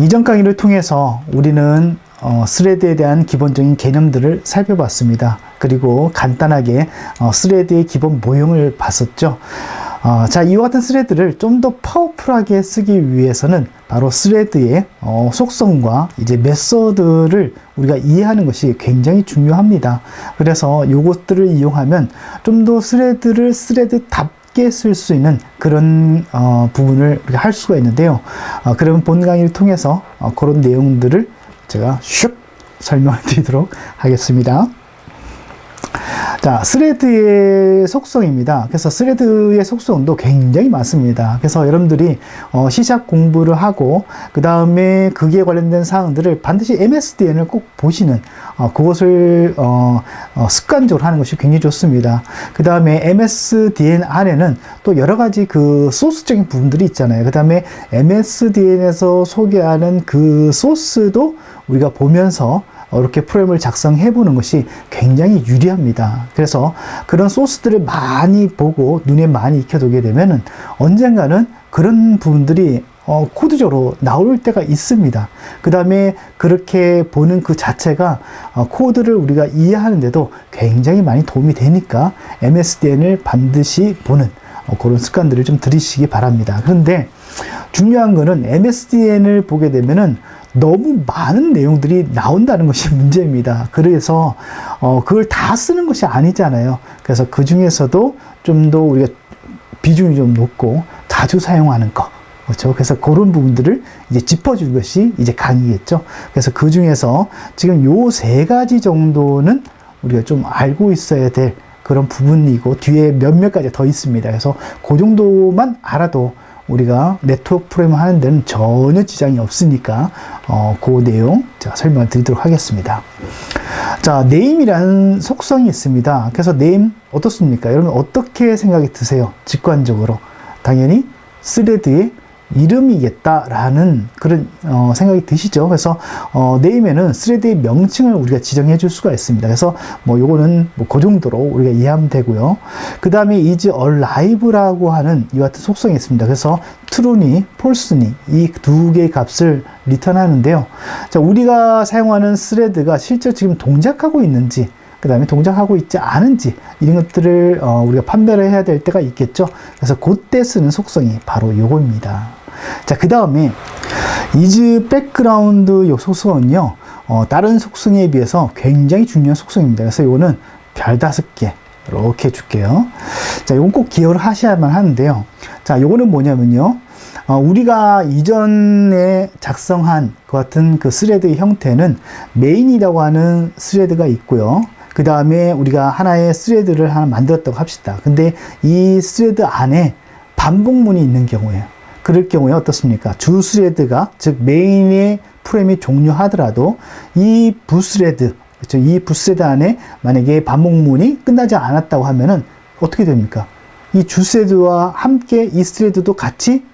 이전 강의를 통해서 우리는 스레드에 대한 기본적인 개념들을 살펴봤습니다. 그리고 간단하게 스레드의 기본 모형을 봤었죠. 자, 이와 같은 스레드를 좀 더 파워풀하게 쓰기 위해서는 바로 스레드의 속성과 이제 메서드를 우리가 이해하는 것이 굉장히 중요합니다. 그래서 이것들을 이용하면 좀 더 스레드를 스레드답게 쓸 수 있는 그런 부분을 우리가 할 수가 있는데요. 그러면 본 강의를 통해서 그런 내용들을 제가 슉 설명을 드리도록 하겠습니다. 자, 스레드의 속성입니다. 그래서 스레드의 속성도 굉장히 많습니다. 그래서 여러분들이 C# 공부를 하고 그 다음에 거기에 관련된 사항들을 반드시 MSDN을 꼭 보시는 그것을 습관적으로 하는 것이 굉장히 좋습니다. 그 다음에 MSDN 안에는 또 여러 가지 그 소스적인 부분들이 있잖아요. 그 다음에 MSDN에서 소개하는 그 소스도 우리가 보면서 이렇게 프로그램을 작성해 보는 것이 굉장히 유리합니다. 그래서 그런 소스들을 많이 보고 눈에 많이 익혀두게 되면은 언젠가는 그런 부분들이 코드적으로 나올 때가 있습니다. 그 다음에 그렇게 보는 그 자체가 코드를 우리가 이해하는데도 굉장히 많이 도움이 되니까 MSDN을 반드시 보는 그런 습관들을 좀 들이시기 바랍니다. 그런데 중요한 거는 MSDN을 보게 되면은 너무 많은 내용들이 나온다는 것이 문제입니다. 그래서 그걸 다 쓰는 것이 아니잖아요. 그래서 그 중에서도 좀 더 우리가 비중이 좀 높고 자주 사용하는 거, 그렇죠? 그래서 그런 부분들을 이제 짚어주는 것이 이제 강의겠죠. 그래서 그 중에서 지금 요 3가지 정도는 우리가 좀 알고 있어야 될 그런 부분이고 뒤에 몇몇 가지 더 있습니다. 그래서 그 정도만 알아도 우리가 네트워크 프로그램을 하는 데는 전혀 지장이 없으니까 그 내용 제가 설명을 드리도록 하겠습니다. 자, 네임이라는 속성이 있습니다. 그래서 네임 어떻습니까? 여러분 어떻게 생각이 드세요? 직관적으로 당연히 스레드의 이름이겠다라는 그런 생각이 드시죠. 그래서 네임에는 스레드의 명칭을 우리가 지정해 줄 수가 있습니다. 그래서 뭐 요거는 뭐 그 정도로 우리가 이해하면 되고요. 그 다음에 is alive라고 하는 이와 같은 속성이 있습니다. 그래서 true니 false니 이 두 개의 값을 리턴하는데요. 자, 우리가 사용하는 스레드가 실제 지금 동작하고 있는지 그 다음에 동작하고 있지 않은지 이런 것들을 우리가 판별을 해야 될 때가 있겠죠. 그래서 그때 쓰는 속성이 바로 요겁니다. 자, 그 다음에 is background 요 속성은요 다른 속성에 비해서 굉장히 중요한 속성입니다. 그래서 요거는 별 5개 이렇게 줄게요. 자, 요건 꼭 기억을 하셔야만 하는데요. 자, 요거는 뭐냐면요 우리가 이전에 작성한 그 같은 그 스레드의 형태는 메인이라고 하는 스레드가 있고요. 그 다음에 우리가 하나의 스레드를 하나 만들었다고 합시다. 근데 이 스레드 안에 반복문이 있는 경우에요. 그럴 경우에 어떻습니까? 주 스레드가, 즉 메인의 프로그램이 종료하더라도 이 부스레드, 그렇죠? 이 부스레드 안에 만약에 반복문이 끝나지 않았다고 하면은 어떻게 됩니까? 이 주 스레드와 함께 이 스레드도 같이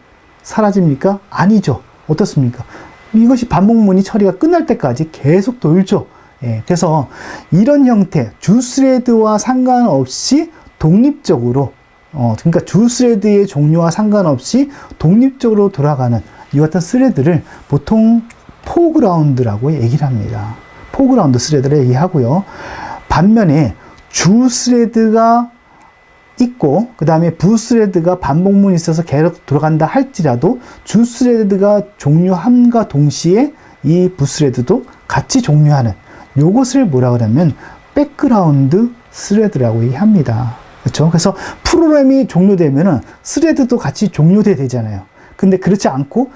사라집니까? 아니죠. 어떻습니까? 이것이 반복문이 처리가 끝날 때까지 계속 돌죠. 예, 그래서 이런 형태, 주 스레드와 상관없이 독립적으로, 그러니까 주 스레드의 종류와 상관없이 독립적으로 돌아가는 이 같은 스레드를 보통 포그라운드라고 얘기를 합니다. 포그라운드 스레드를 얘기하고요. 반면에 주 스레드가 있고 그 다음에 부스레드가 반복문이 있어서 계속 돌아간다 할지라도 주 스레드가 종료함과 동시에 이 부스레드도 같이 종료하는 요것을 뭐라 그러면 백그라운드 스레드라고 얘기합니다. 그렇죠? 그래서 프로그램이 종료되면은 스레드도 같이 종료돼야 되잖아요. 근데 그렇지 않고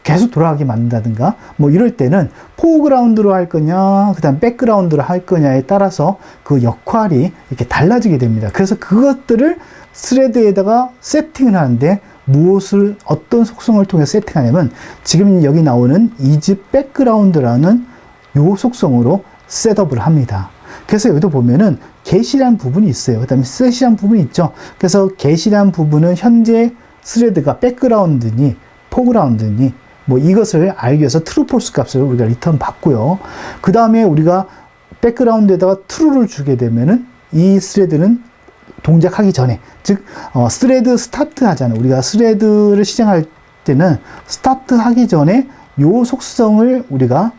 계속 돌아가게 만든다든가 뭐 이럴 때는 포그라운드로 할 거냐 그 다음 백그라운드로 할 거냐에 따라서 그 역할이 이렇게 달라지게 됩니다. 그래서 그것들을 스레드에다가 세팅을 하는데 무엇을 어떤 속성을 통해서 세팅하냐면 지금 여기 나오는 is background라는 요 속성으로 셋업을 합니다. 그래서 여기도 보면은 get이라는 부분이 있어요. 그 다음에 set이라는 부분이 있죠. 그래서 get이라는 부분은 현재 스레드가 백그라운드니 포그라운드니 뭐 이것을 알기 위해서 true, false 값을 우리가 리턴 받고요. 그 다음에 우리가 백그라운드에다가 true를 주게 되면은 이 스레드는 동작하기 전에, 즉 스레드 스타트 하잖아요. 우리가 스레드를 시작할 때는 스타트 하기 전에 요 속성을 우리가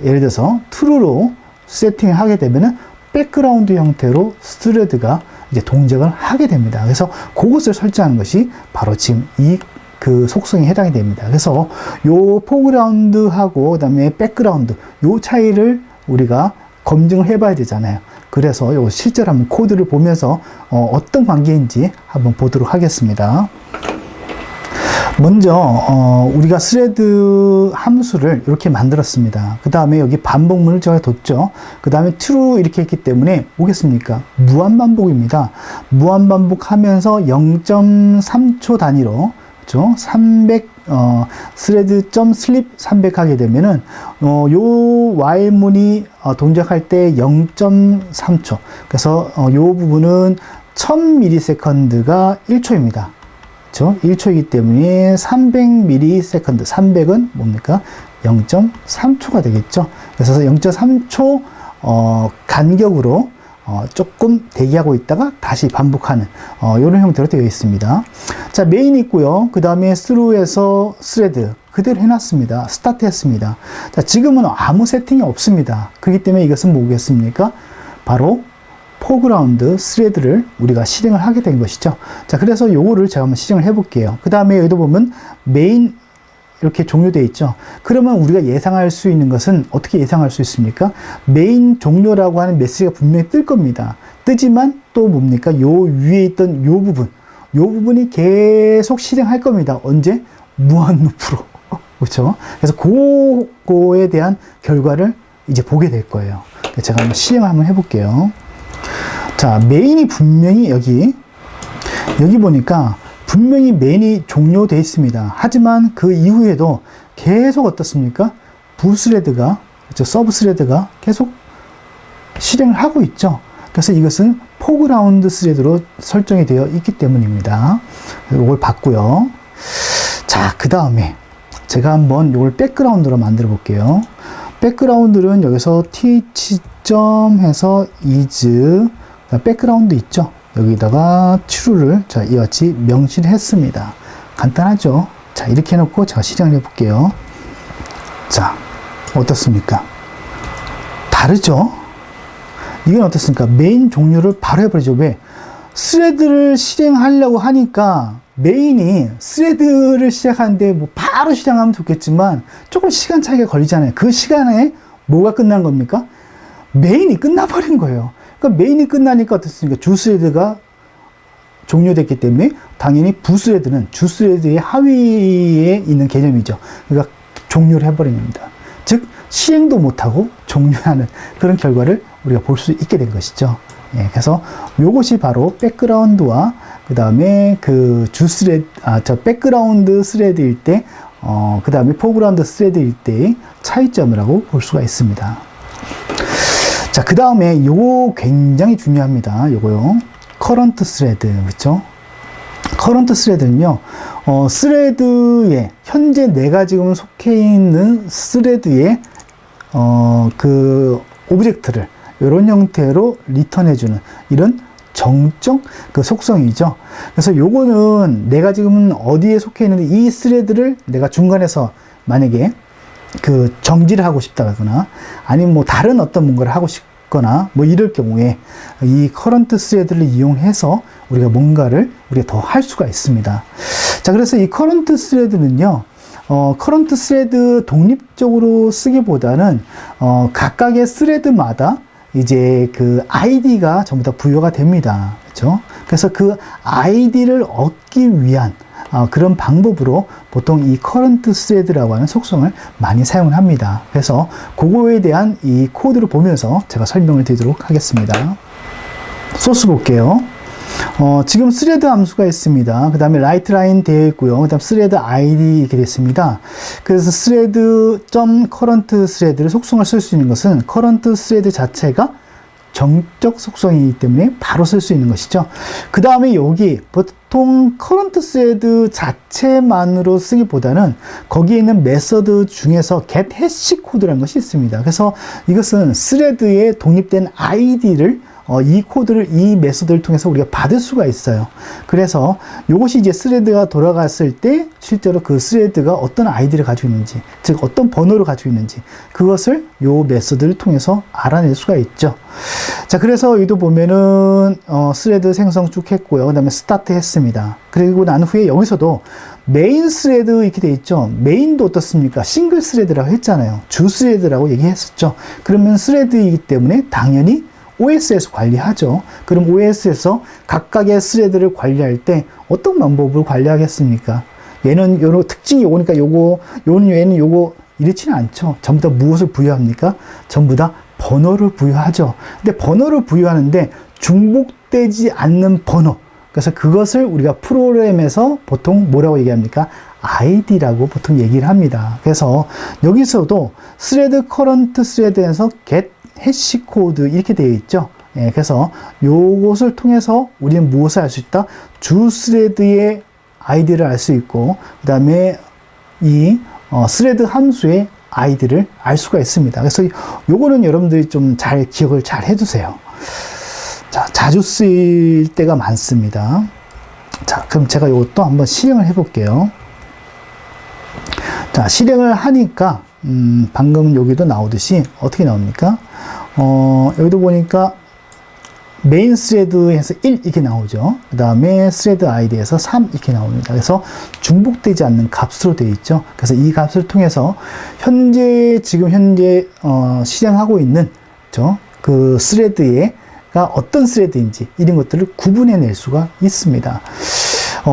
예를 들어서 true로 세팅을 하게 되면은 백그라운드 형태로 스레드가 이제 동작을 하게 됩니다. 그래서 그것을 설정하는 것이 바로 지금 이 그 속성에 해당이 됩니다. 그래서 요 포그라운드하고 그다음에 백그라운드 요 차이를 우리가 검증을 해봐야 되잖아요. 그래서 요 실제로 한번 코드를 보면서 어떤 관계인지 한번 보도록 하겠습니다. 먼저 우리가 스레드 함수를 이렇게 만들었습니다. 그 다음에 여기 반복문을 제가 뒀죠. 그 다음에 true 이렇게 했기 때문에 뭐겠습니까? 무한반복입니다. 무한반복하면서 0.3초 단위로 그렇죠? 300 thread.sleep 300 하게 되면은 요 while문이 동작할 때 0.3초. 그래서 요 부분은 1000ms가 1초입니다. 그렇죠? 1초이기 때문에 300ms, 300은 뭡니까? 0.3초가 되겠죠. 그래서 0.3초 간격으로 조금 대기하고 있다가 다시 반복하는 이런 형태로 되어 있습니다. 자, 메인이 있고요. 그 다음에 through에서 thread 그대로 해놨습니다. 스타트 했습니다. 자, 지금은 아무 세팅이 없습니다. 그렇기 때문에 이것은 뭐겠습니까? 바로 포그라운드 스레드를 우리가 실행을 하게 된 것이죠. 자, 그래서 요거를 제가 한번 실행을 해 볼게요. 그 다음에 여기도 보면 메인 이렇게 종료되어 있죠. 그러면 우리가 예상할 수 있는 것은 어떻게 예상할 수 있습니까? 메인 종료라고 하는 메시지가 분명히 뜰 겁니다. 뜨지만 또 뭡니까? 요 위에 있던 요 부분이 계속 실행할 겁니다. 언제? 무한 루프로. 그렇죠? 그래서 그거에 대한 결과를 이제 보게 될 거예요. 제가 한번 실행을 한번 해볼게요. 자, 메인이 분명히 여기 보니까 분명히 메인이 종료되어 있습니다. 하지만 그 이후에도 계속 어떻습니까? 부스레드가, 그렇죠? 서브스레드가 계속 실행을 하고 있죠. 그래서 이것은 포그라운드 스레드로 설정이 되어 있기 때문입니다. 이걸 봤고요. 자, 그 다음에 제가 한번 이걸 백그라운드로 만들어 볼게요. 백그라운드는 여기서 th 해서 is 백그라운드 있죠. 여기다가 true를 자, 이와 같이 명시했습니다. 간단하죠. 자, 이렇게 해놓고 제가 실행을 해볼게요. 자, 어떻습니까? 다르죠? 이건 어떻습니까? 메인 종료를 바로 해버리죠. 왜? 스레드를 실행하려고 하니까 메인이 스레드를 시작하는데 뭐 바로 실행하면 좋겠지만 조금 시간 차이가 걸리잖아요. 그 시간에 뭐가 끝난 겁니까? 메인이 끝나버린 거예요. 그러니까 메인이 끝나니까 어떻습니까? 주스레드가 종료됐기 때문에 당연히 부스레드는 주스레드의 하위에 있는 개념이죠. 그러니까 종료를 해버립니다. 즉 시행도 못하고 종료하는 그런 결과를 우리가 볼 수 있게 된 것이죠. 예, 그래서 이것이 바로 백그라운드와 그 다음에 그 백그라운드 스레드일 때, 그 다음에 포그라운드 스레드일 때의 차이점이라고 볼 수가 있습니다. 자, 그 다음에 요거 굉장히 중요합니다. 요거요. 커런트 스레드, 그렇죠? 커런트 스레드는요, 스레드에, 현재 내가 지금 속해 있는 스레드에, 그, 오브젝트를, 이런 형태로 리턴해주는, 이런 정적 그 속성이죠. 그래서 요거는 내가 지금 어디에 속해 있는데 이 스레드를 내가 중간에서 만약에 그 정지를 하고 싶다거나 아니면 뭐 다른 어떤 뭔가를 하고 싶거나 뭐 이럴 경우에 이 커런트 스레드를 이용해서 우리가 뭔가를 우리가 더 할 수가 있습니다. 자, 그래서 이 커런트 스레드는요, 커런트 스레드 독립적으로 쓰기보다는 각각의 스레드마다 이제 그 아이디가 전부 다 부여가 됩니다. 그렇죠? 그래서 그 아이디를 얻기 위한 그런 방법으로 보통 이 커런트 스레드라고 하는 속성을 많이 사용을 합니다. 그래서 그거에 대한 이 코드를 보면서 제가 설명을 드리도록 하겠습니다. 소스 볼게요. 지금 스레드 함수가 있습니다. 그 다음에 라이트 라인 되어 있고요. 그 다음 스레드 ID 이렇게 되어 있습니다. 그래서 스레드.current 스레드를 속성을 쓸 수 있는 것은 커런트 스레드 자체가 정적 속성이기 때문에 바로 쓸 수 있는 것이죠. 그 다음에 여기 보통 커런트 스레드 자체만으로 쓰기보다는 거기에 있는 메서드 중에서 get hash 코드라는 것이 있습니다. 그래서 이것은 스레드에 독립된 아이디를 이 코드를 이 메소드를 통해서 우리가 받을 수가 있어요. 그래서 이것이 이제 스레드가 돌아갔을 때 실제로 그 스레드가 어떤 아이디를 가지고 있는지, 즉 어떤 번호를 가지고 있는지 그것을 요 메소드를 통해서 알아낼 수가 있죠. 자, 그래서 여기도 보면은 스레드 생성 쭉 했고요. 그 다음에 스타트 했습니다. 그리고 난 후에 여기서도 메인 스레드 이렇게 돼 있죠. 메인도 어떻습니까? 싱글 스레드라고 했잖아요. 주 스레드라고 얘기했었죠. 그러면 스레드이기 때문에 당연히 OS에서 관리하죠. 그럼 OS에서 각각의 스레드를 관리할 때 어떤 방법으로 관리하겠습니까? 얘는 요런 특징이 오니까 요거, 얘는 요거 이렇지는 않죠. 전부 다 무엇을 부여합니까? 전부 다 번호를 부여하죠. 근데 번호를 부여하는데 중복되지 않는 번호. 그래서 그것을 우리가 프로그램에서 보통 뭐라고 얘기합니까? ID라고 보통 얘기를 합니다. 그래서 여기서도 스레드 커런트 스레드에서 get 해시 코드 이렇게 되어 있죠. 예, 그래서 요것을 통해서 우리는 무엇을 알 수 있다? 주 스레드의 아이디를 알 수 있고, 그 다음에 이 스레드 함수의 아이디를 알 수가 있습니다. 그래서 요거는 여러분들이 좀 잘 기억을 잘 해두세요. 자, 자주 쓰일 때가 많습니다. 자, 그럼 제가 요것도 한번 실행을 해 볼게요. 자, 실행을 하니까 방금 여기도 나오듯이 어떻게 나옵니까? 여기도 보니까 메인 스레드에서 1 이렇게 나오죠. 그 다음에 스레드 아이디에서 3 이렇게 나옵니다. 그래서 중복되지 않는 값으로 되어 있죠. 그래서 이 값을 통해서 지금 현재 실행하고 있는 그 스레드가 어떤 스레드인지 이런 것들을 구분해낼 수가 있습니다.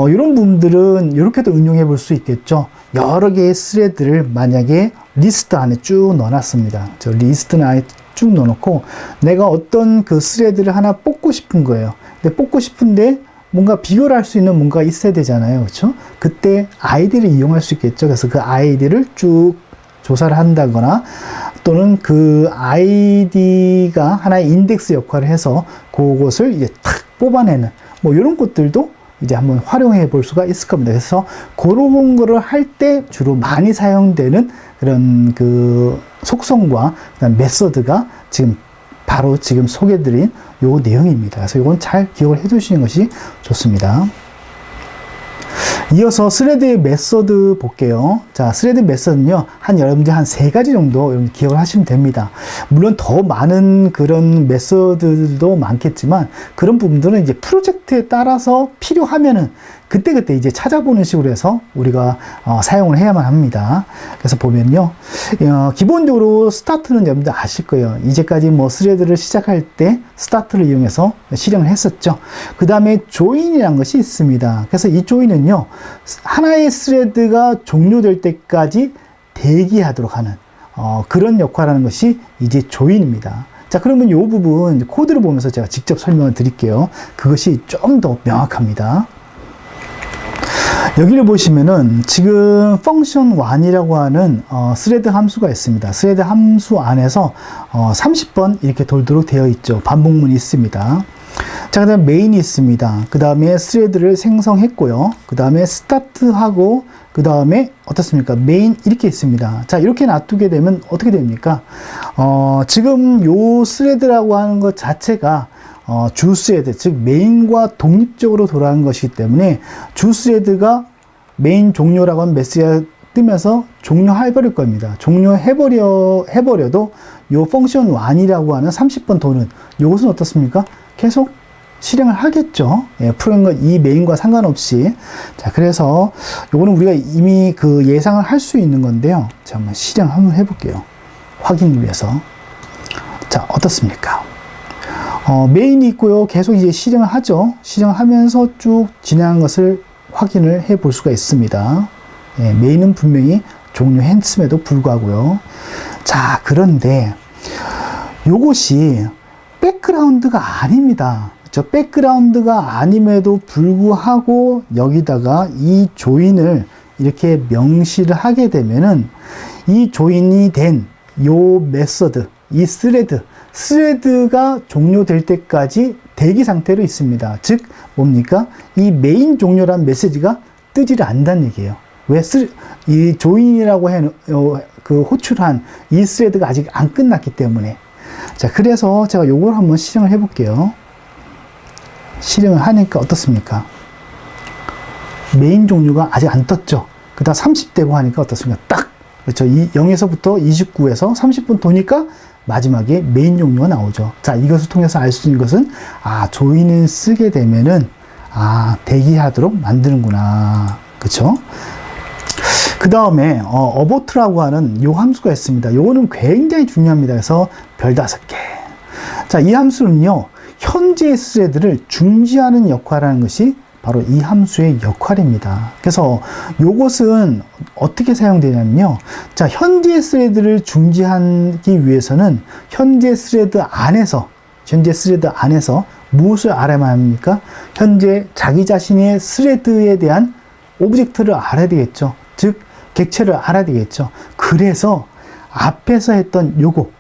이런 부분들은 이렇게도 응용해 볼 수 있겠죠. 여러 개의 스레드를 만약에 리스트 안에 쭉 넣어놨습니다. 저 리스트 안에 쭉 넣어놓고 내가 어떤 그 스레드를 하나 뽑고 싶은 거예요. 근데 뽑고 싶은데 뭔가 비교를 할 수 있는 뭔가 있어야 되잖아요. 그렇죠? 그때 아이디를 이용할 수 있겠죠. 그래서 그 아이디를 쭉 조사를 한다거나 또는 그 아이디가 하나의 인덱스 역할을 해서 그것을 이제 탁 뽑아내는 뭐 이런 것들도 이제 한번 활용해 볼 수가 있을 겁니다. 그래서 그런 거를 할 때 주로 많이 사용되는 그런 그 속성과 그다음 메소드가 바로 지금 소개드린 요 내용입니다. 그래서 이건 잘 기억을 해 두시는 것이 좋습니다. 이어서 스레드의 메소드 볼게요. 자, 스레드 메소드는요, 여러분들 한 3가지 정도 여러분 기억을 하시면 됩니다. 물론 더 많은 그런 메소드들도 많겠지만, 그런 부분들은 이제 프로젝트에 따라서 필요하면은 그때그때 이제 찾아보는 식으로 해서 우리가 사용을 해야만 합니다. 그래서 보면요, 기본적으로 스타트는 여러분들 아실 거예요. 이제까지 뭐 스레드를 시작할 때 스타트를 이용해서 실행을 했었죠. 그 다음에 조인이라는 것이 있습니다. 그래서 이 조인은요, 하나의 스레드가 종료될 때까지 대기하도록 하는 그런 역할을 하는 것이 이제 조인입니다. 자, 그러면 이 부분 코드를 보면서 제가 직접 설명을 드릴게요. 그것이 좀 더 명확합니다. 여기를 보시면은 지금 function 1이라고 하는 스레드 함수가 있습니다. 스레드 함수 안에서 30번 이렇게 돌도록 되어 있죠. 반복문이 있습니다. 자, 그 다음에 메인이 있습니다. 그 다음에 스레드를 생성했고요. 그 다음에 스타트하고 그 다음에 어떻습니까? 메인 이렇게 있습니다. 자, 이렇게 놔두게 되면 어떻게 됩니까? 지금 요 스레드라고 하는 것 자체가 주 스레드, 즉 메인과 독립적으로 돌아가는 것이기 때문에 주 스레드가 메인 종료라고 하는 메시지가 뜨면서 종료해버릴 겁니다. 종료해버려도 요 펑션 1이라고 하는 30번 도는 요것은 어떻습니까? 계속 실행을 하겠죠. 예, 프로그램과 이 메인과 상관없이. 자, 그래서 요거는 우리가 이미 그 예상을 할 수 있는 건데요. 자, 한번 실행 한번 해볼게요. 확인을 위해서. 자, 어떻습니까? 메인이 있고요. 계속 이제 실행을 하죠. 실행을 하면서 쭉 진행한 것을 확인을 해 볼 수가 있습니다. 예, 메인은 분명히 종료했음에도 불구하고요. 자, 그런데 요것이 백그라운드가 아닙니다. 저 백그라운드가 아님에도 불구하고 여기다가 이 조인을 이렇게 명시를 하게 되면은 이 조인이 된 요 메소드, 이 스레드가 종료될 때까지 대기 상태로 있습니다. 즉 뭡니까? 이 메인 종료란 메시지가 뜨지를 않는다는 얘기예요. 왜? 이 조인이라고 그 호출한 이 스레드가 아직 안 끝났기 때문에. 자, 그래서 제가 요걸 한번 실행을 해볼게요. 실행을 하니까 어떻습니까? 메인 종류가 아직 안 떴죠. 그 다음 30되고 하니까 어떻습니까? 딱! 그렇죠. 0에서부터 29에서 30분 도니까 마지막에 메인 종류가 나오죠. 자, 이것을 통해서 알 수 있는 것은, 조인을 쓰게 되면은, 대기하도록 만드는구나. 그쵸? 그 다음에, 어보트라고 하는 요 함수가 있습니다. 요거는 굉장히 중요합니다. 그래서 별 5개. 자, 이 함수는요, 현재의 스레드를 중지하는 역할을 하는 것이 바로 이 함수의 역할입니다. 그래서 요것은 어떻게 사용되냐면요. 자, 현재 스레드를 중지하기 위해서는 현재 스레드 안에서 무엇을 알아야만 합니까? 현재 자기 자신의 스레드에 대한 오브젝트를 알아야 되겠죠. 즉, 객체를 알아야 되겠죠. 그래서 앞에서 했던 요거,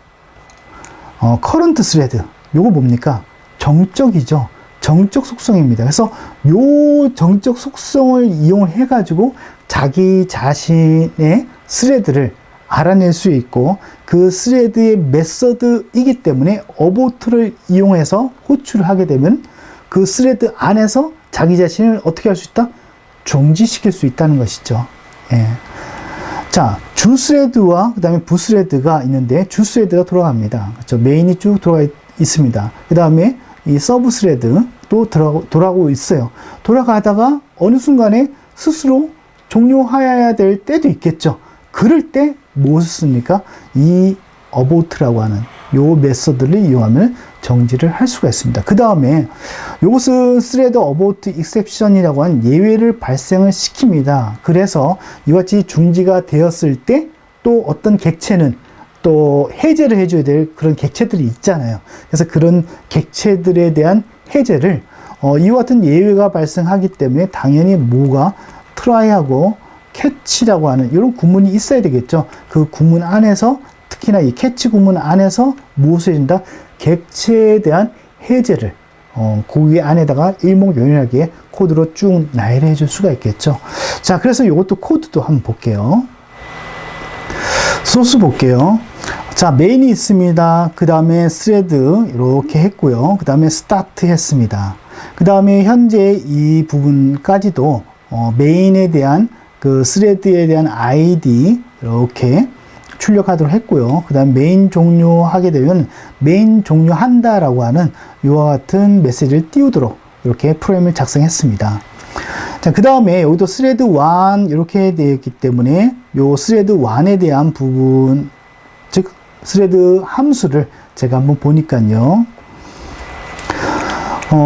커런트 스레드, 요거 뭡니까? 정적이죠. 정적 속성입니다. 그래서 요 정적 속성을 이용을 해가지고 자기 자신의 스레드를 알아낼 수 있고 그 스레드의 메서드이기 때문에 어보트를 이용해서 호출을 하게 되면 그 스레드 안에서 자기 자신을 어떻게 할 수 있다? 중지시킬 수 있다는 것이죠. 예. 자, 주 스레드와 그 다음에 부 스레드가 있는데 주 스레드가 돌아갑니다. 그렇죠? 메인이 쭉 돌아가 있습니다. 그 다음에 이 서브 스레드도 돌아가고 있어요. 돌아가다가 어느 순간에 스스로 종료해야 될 때도 있겠죠. 그럴 때 무엇을 씁니까? 이 어보트라고 하는 요 메서드를 이용하면 정지를 할 수가 있습니다. 그 다음에 이것은 스레드 어보트 익셉션이라고 하는 예외를 발생을 시킵니다. 그래서 이와 같이 중지가 되었을 때 또 어떤 객체는 또 해제를 해줘야 될 그런 객체들이 있잖아요. 그래서 그런 객체들에 대한 해제를 이와 같은 예외가 발생하기 때문에 당연히 뭐가 트라이하고 캐치라고 하는 이런 구문이 있어야 되겠죠. 그 구문 안에서 특히나 이 캐치 구문 안에서 무엇을 해준다? 객체에 대한 해제를 거기 안에다가 일목요연하게 코드로 쭉 나열해 줄 수가 있겠죠. 자, 그래서 이것도 코드도 한번 볼게요. 소스 볼게요. 자, 메인이 있습니다. 그 다음에 스레드 이렇게 했고요. 그 다음에 스타트 했습니다. 그 다음에 현재 이 부분까지도 메인에 대한 그 스레드에 대한 아이디 이렇게 출력하도록 했고요. 그 다음 메인 종료하게 되면 메인 종료한다라고 하는 이와 같은 메시지를 띄우도록 이렇게 프로그램을 작성했습니다. 자, 그 다음에 여기도 스레드 1 이렇게 되어 있기 때문에 요 스레드 1에 대한 부분, 즉 스레드 함수를 제가 한번 보니까요.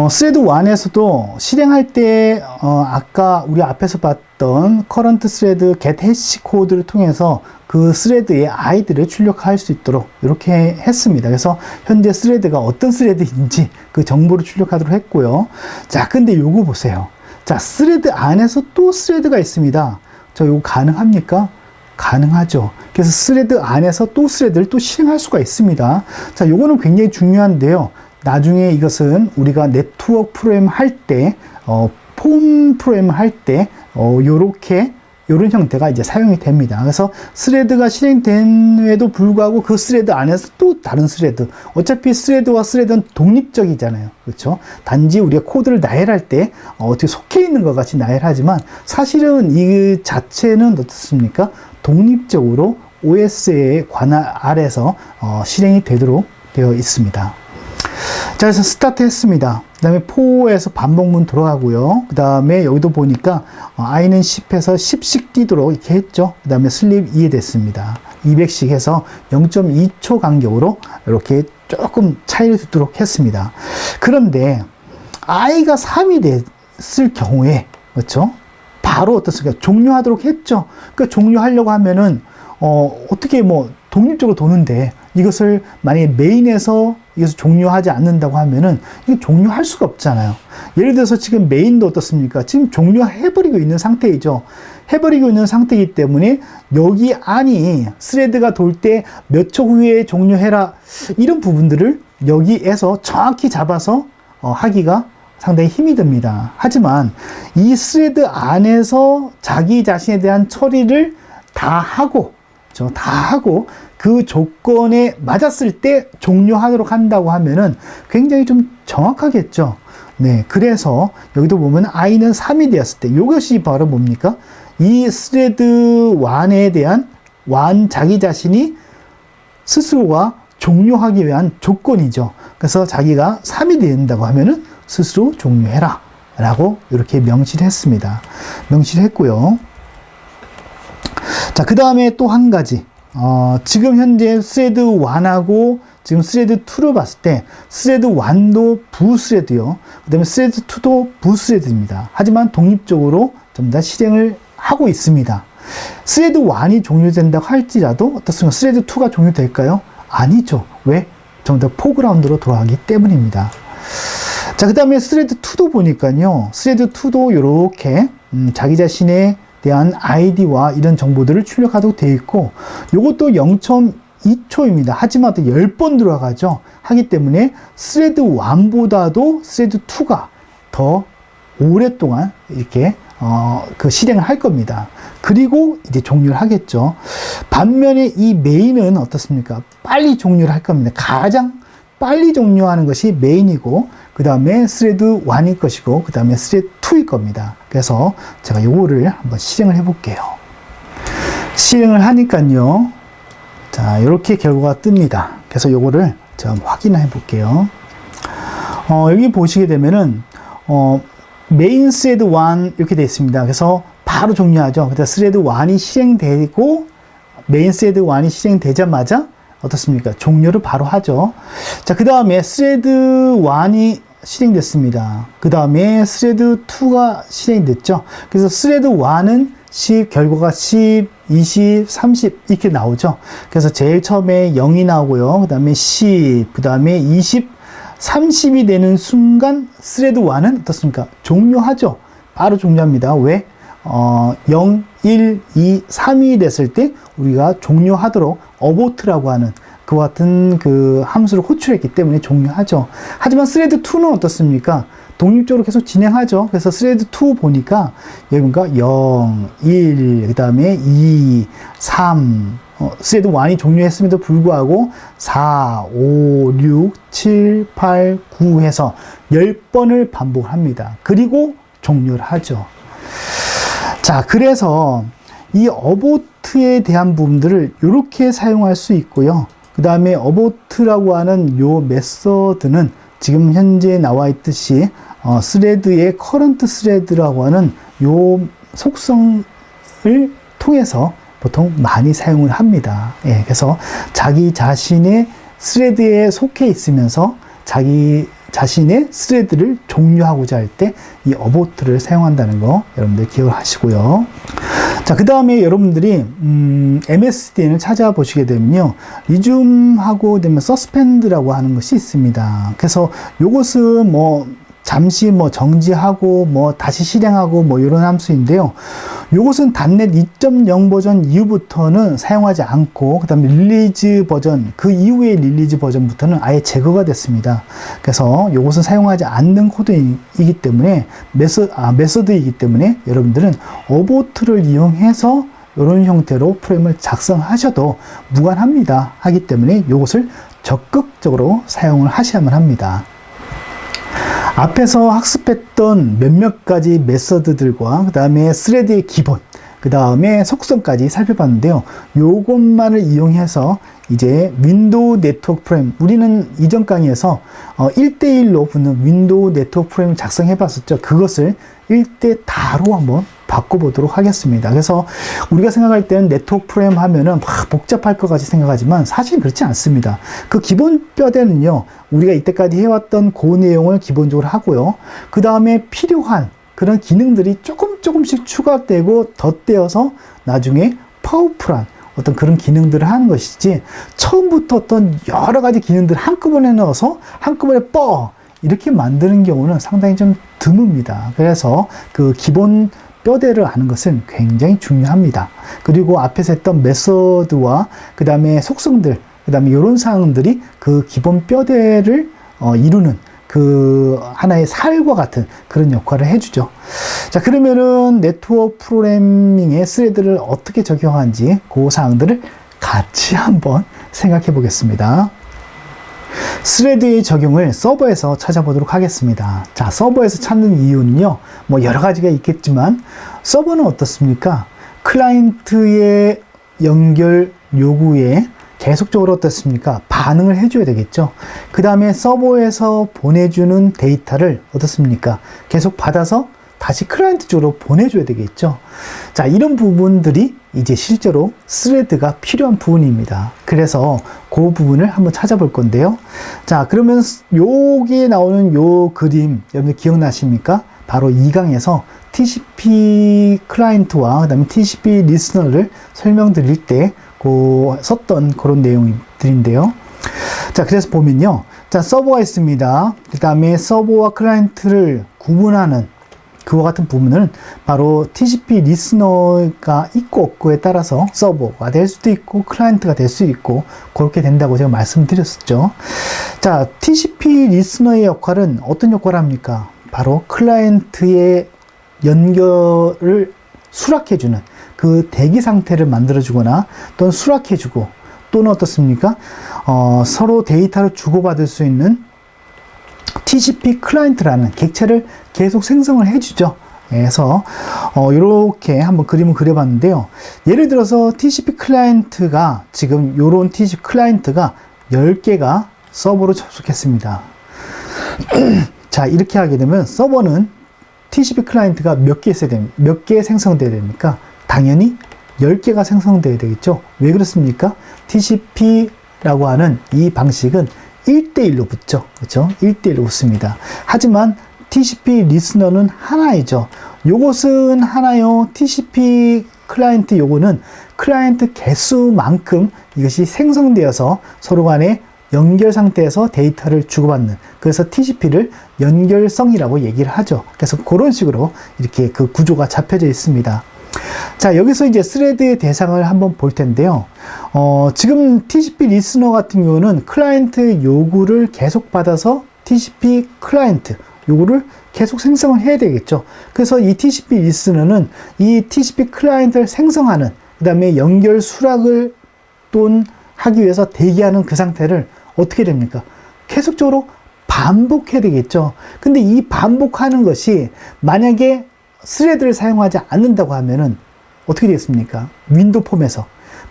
스레드 1에서도 실행할 때 아까 우리 앞에서 봤던 current thread get hash 코드를 통해서 그 스레드의 아이디를 출력할 수 있도록 이렇게 했습니다. 그래서 현재 스레드가 어떤 스레드인지 그 정보를 출력하도록 했고요. 자, 근데 요거 보세요. 자, 스레드 안에서 또 스레드가 있습니다. 저 요거 가능합니까? 가능하죠. 그래서 스레드 안에서 또 스레드를 또 실행할 수가 있습니다. 자, 요거는 굉장히 중요한데요. 나중에 이것은 우리가 네트워크 프로그램 할 때, 폼 프로그램 할 때, 요런 형태가 이제 사용이 됩니다. 그래서 스레드가 실행됨에도 불구하고 그 스레드 안에서 또 다른 스레드. 어차피 스레드와 스레드는 독립적이잖아요. 그렇죠? 단지 우리가 코드를 나열할 때 어떻게 속해 있는 것 같이 나열하지만 사실은 이 자체는 어떻습니까? 독립적으로 OS의 관할 아래서 실행이 되도록 되어 있습니다. 자, 그래서 스타트 했습니다. 그 다음에 4에서 반복문 들어가고요. 그 다음에 여기도 보니까 i는 10에서 10씩 뛰도록 이렇게 했죠. 그 다음에 슬립 2에 됐습니다. 200씩 해서 0.2초 간격으로 이렇게 조금 차이를 두도록 했습니다. 그런데 i가 3이 됐을 경우에, 그렇죠? 바로 어떻습니까? 종료하도록 했죠. 그러니까 종료하려고 하면은 어떻게 뭐 독립적으로 도는데 이것을 만약에 메인에서 이것을 종료하지 않는다고 하면은 이게 종료할 수가 없잖아요. 예를 들어서 지금 메인도 어떻습니까? 지금 종료해버리고 있는 상태이죠. 해버리고 있는 상태이기 때문에 여기 안이 스레드가 돌 때 몇 초 후에 종료해라 이런 부분들을 여기에서 정확히 잡아서 하기가 상당히 힘이 듭니다. 하지만 이 스레드 안에서 자기 자신에 대한 처리를 다 하고 있죠. 다 하고 그 조건에 맞았을 때 종료하도록 한다고 하면은 굉장히 좀 정확하겠죠. 네, 그래서 여기도 보면 i는 3이 되었을 때 이것이 바로 뭡니까? 이 스레드 1에 대한 자기 자신이 스스로가 종료하기 위한 조건이죠. 그래서 자기가 3이 된다고 하면은 스스로 종료해라 라고 이렇게 명시를 했습니다. 명시를 했고요. 자, 그 다음에 또 한 가지. 지금 현재 스레드 1하고 지금 스레드 2를 봤을 때 스레드 1도 부스레드요. 그 다음에 스레드 2도 부스레드입니다. 하지만 독립적으로 좀 다 실행을 하고 있습니다. 스레드 1이 종료된다고 할지라도 어떻습니까? 스레드 2가 종료될까요? 아니죠. 왜? 전부 다 포그라운드로 돌아가기 때문입니다. 자, 그 다음에 스레드 2도 보니까요. 스레드 2도 이렇게 자기 자신에 대한 아이디와 이런 정보들을 출력하도록 되어 있고 이것도 0.2초입니다. 하지만 또 10번 들어가죠. 하기 때문에 스레드 1보다도 스레드 2가 더 오랫동안 이렇게 그 실행을 할 겁니다. 그리고 이제 종료를 하겠죠. 반면에 이 메인은 어떻습니까? 빨리 종료를 할 겁니다. 가장 빨리 종료하는 것이 메인이고 그 다음에 스레드 1일 것이고 그 다음에 스레드 2일 겁니다. 그래서 제가 요거를 한번 실행을 해 볼게요. 실행을 하니까요. 자, 이렇게 결과가 뜹니다. 그래서 요거를 제가 확인해 볼게요. 여기 보시게 되면은 메인 스레드 1 이렇게 되어 있습니다. 그래서 바로 종료하죠. 그래서 스레드 1이 실행되고 메인 스레드 1이 실행되자마자 어떻습니까? 종료를 바로 하죠. 자, 그 다음에 스레드 1이 실행됐습니다. 그 다음에 스레드 2가 실행됐죠. 그래서 스레드 1은 10, 결과가 10, 20, 30 이렇게 나오죠. 그래서 제일 처음에 0이 나오고요. 그 다음에 10, 그 다음에 20, 30이 되는 순간 스레드 1은 어떻습니까? 종료하죠. 바로 종료합니다. 왜? 0, 1, 2, 3이 됐을 때 우리가 종료하도록 어보트라고 하는 그와 같은 그 함수를 호출했기 때문에 종료하죠. 하지만 스레드 2는 어떻습니까? 독립적으로 계속 진행하죠. 그래서 스레드 2 보니까 여기가 0, 1, 그 다음에 2, 3, 스레드 1이 종료했음에도 불구하고 4, 5, 6, 7, 8, 9 해서 10번을 반복을 합니다. 그리고 종료를 하죠. 자, 그래서 이 어보트에 대한 부분들을 이렇게 사용할 수 있고요. 그 다음에 어보트라고 하는 요 메서드는 지금 현재 나와 있듯이 스레드의 커런트 스레드라고 하는 요 속성을 통해서 보통 많이 사용을 합니다. 예, 그래서 자기 자신의 스레드에 속해 있으면서 자기 자신의 스레드를 종료하고자 할 때 이 어보트를 사용한다는 거 여러분들 기억을 하시고요. 자, 그 다음에 여러분들이 MSDN을 찾아보시게 되면요, 리즘하고 되면 서스펜드라고 하는 것이 있습니다. 그래서 요것은 잠시 정지하고 다시 실행하고 이런 함수인데요. 요것은 .NET 2.0 버전 이후부터는 사용하지 않고 그 다음에 릴리즈 버전, 그 이후의 릴리즈 버전부터는 아예 제거가 됐습니다. 그래서 요것은 사용하지 않는 코드이기 때문에 메서드이기 때문에 여러분들은 어보트를 이용해서 이런 형태로 프레임을 작성하셔도 무관합니다. 하기 때문에 요것을 적극적으로 사용을 하셔야만 합니다. 앞에서 학습했던 몇몇 가지 메서드들과 그 다음에 스레드의 기본, 그 다음에 속성까지 살펴봤는데요. 요것만을 이용해서 이제 윈도우 네트워크 프레임, 우리는 이전 강의에서 1대1로 붙는 윈도우 네트워크 프레임을 작성해 봤었죠. 그것을 1대4로 한번 바꿔보도록 하겠습니다. 그래서 우리가 생각할 때는 네트워크 프레임 하면은 막 복잡할 것 같이 생각하지만 사실 그렇지 않습니다. 그 기본 뼈대는요, 우리가 이때까지 해왔던 그 내용을 기본적으로 하고요. 그 다음에 필요한 그런 기능들이 조금씩 추가되고 덧대어서 나중에 파워풀한 어떤 그런 기능들을 하는 것이지, 처음부터 어떤 여러 가지 기능들을 한꺼번에 넣어서 한꺼번에 이렇게 만드는 경우는 상당히 좀 드뭅니다. 그래서 그 기본 뼈대를 아는 것은 굉장히 중요합니다. 그리고 앞에서 했던 메서드와 그 다음에 속성들, 그 다음에 이런 사항들이 그 기본 뼈대를 이루는 그 하나의 살과 같은 그런 역할을 해주죠. 자, 그러면은 네트워크 프로그래밍의 스레드를 어떻게 적용하는지 그 사항들을 같이 한번 생각해 보겠습니다. 스레드의 적용을 서버에서 찾아보도록 하겠습니다. 자, 서버에서 찾는 이유는요, 뭐 여러 가지가 있겠지만, 서버는 어떻습니까? 클라이언트의 연결 요구에 계속적으로 어떻습니까? 반응을 해줘야 되겠죠. 그 다음에 서버에서 보내주는 데이터를 어떻습니까? 계속 받아서 다시 클라이언트 쪽으로 보내줘야 되겠죠. 자, 이런 부분들이 이제 실제로 스레드가 필요한 부분입니다. 그래서 그 부분을 한번 찾아볼 건데요. 자, 그러면 여기에 나오는 요 그림, 여러분들 기억나십니까? 바로 2강에서 TCP 클라이언트와 그 다음에 TCP 리스너를 설명드릴 때 썼던 그런 내용들인데요. 자, 그래서 보면요. 자, 서버가 있습니다. 그 다음에 서버와 클라이언트를 구분하는 그와 같은 부분은 바로 TCP 리스너가 있고 없고에 따라서 서버가 될 수도 있고 클라이언트가 될 수 있고 그렇게 된다고 제가 말씀드렸었죠. 자, TCP 리스너의 역할은 어떤 역할을 합니까? 바로 클라이언트의 연결을 수락해주는 그 대기 상태를 만들어주거나 또는 수락해주고 또는 어떻습니까? 서로 데이터를 주고받을 수 있는 TCP 클라이언트라는 객체를 계속 생성을 해주죠. 그래서 이렇게 한번 그림을 그려봤는데요. 예를 들어서 TCP 클라이언트가 지금 이런 TCP 클라이언트가 10개가 서버로 접속했습니다. 자, 이렇게 하게 되면 서버는 TCP 클라이언트가 몇 개 생성돼야 됩니까? 당연히 10개가 생성돼야 되겠죠. 왜 그렇습니까? TCP라고 하는 이 방식은 1대1로 붙죠. 그렇죠? 1대1로 붙습니다. 하지만 TCP 리스너는 하나이죠. 요것은 하나요. TCP 클라이언트 요거는 클라이언트 개수만큼 이것이 생성되어서 서로 간에 연결 상태에서 데이터를 주고받는, 그래서 TCP를 연결성이라고 얘기를 하죠. 그래서 그런 식으로 이렇게 그 구조가 잡혀져 있습니다. 자, 여기서 이제 스레드의 대상을 한번 볼 텐데요. 지금 TCP 리스너 같은 경우는 클라이언트 요구를 계속 받아서 TCP 클라이언트 요구를 계속 생성을 해야 되겠죠. 그래서 이 TCP 리스너는 이 TCP 클라이언트를 생성하는, 그 다음에 연결 수락을 또 하기 위해서 대기하는 그 상태를 어떻게 됩니까? 계속적으로 반복해야 되겠죠. 근데 이 반복하는 것이 만약에 스레드를 사용하지 않는다고 하면은 어떻게 되겠습니까? 윈도우 폼에서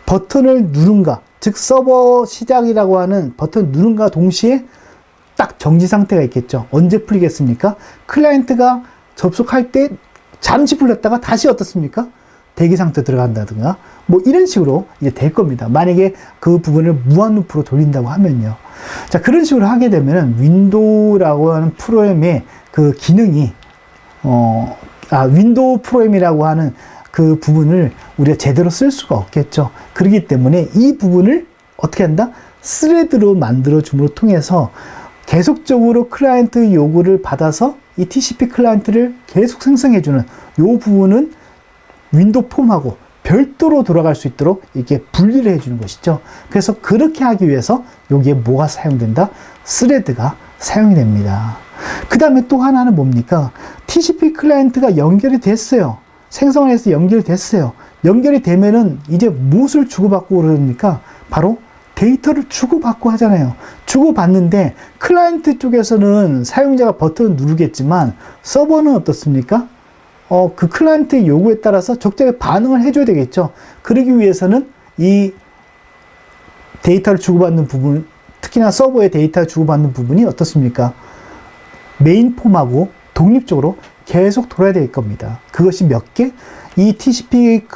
버튼을 누른가, 즉 서버 시작이라고 하는 버튼을 누른가 동시에 딱 정지 상태가 있겠죠. 언제 풀리겠습니까? 클라이언트가 접속할 때 잠시 풀렸다가 다시 어떻습니까? 대기 상태 들어간다든가 뭐 이런 식으로 이제 될 겁니다. 만약에 그 부분을 무한 루프로 돌린다고 하면요. 자, 그런 식으로 하게 되면 윈도우라고 하는 프로그램의 그 기능이 윈도우 프로그램이라고 하는 그 부분을 우리가 제대로 쓸 수가 없겠죠. 그렇기 때문에 이 부분을 어떻게 한다? 스레드로 만들어 줌으로 통해서 계속적으로 클라이언트 요구를 받아서 이 TCP 클라이언트를 계속 생성해주는 이 부분은 윈도우 폼하고 별도로 돌아갈 수 있도록 이렇게 분리를 해주는 것이죠. 그래서 그렇게 하기 위해서 여기에 뭐가 사용된다? 스레드가 사용이 됩니다. 그 다음에 또 하나는 뭡니까? TCP 클라이언트가 연결이 됐어요. 생성을 해서 연결이 됐어요. 연결이 되면은 이제 무엇을 주고받고 그러니까 바로 데이터를 주고받고 하잖아요. 주고받는데 클라이언트 쪽에서는 사용자가 버튼을 누르겠지만 서버는 어떻습니까? 그 클라이언트의 요구에 따라서 적절하게 반응을 해줘야 되겠죠. 그러기 위해서는 이 데이터를 주고받는 부분, 특히나 서버의 데이터를 주고받는 부분이 어떻습니까? 메인 폼하고 독립적으로 계속 돌아야 될 겁니다. 그것이 몇 개? 이 TCP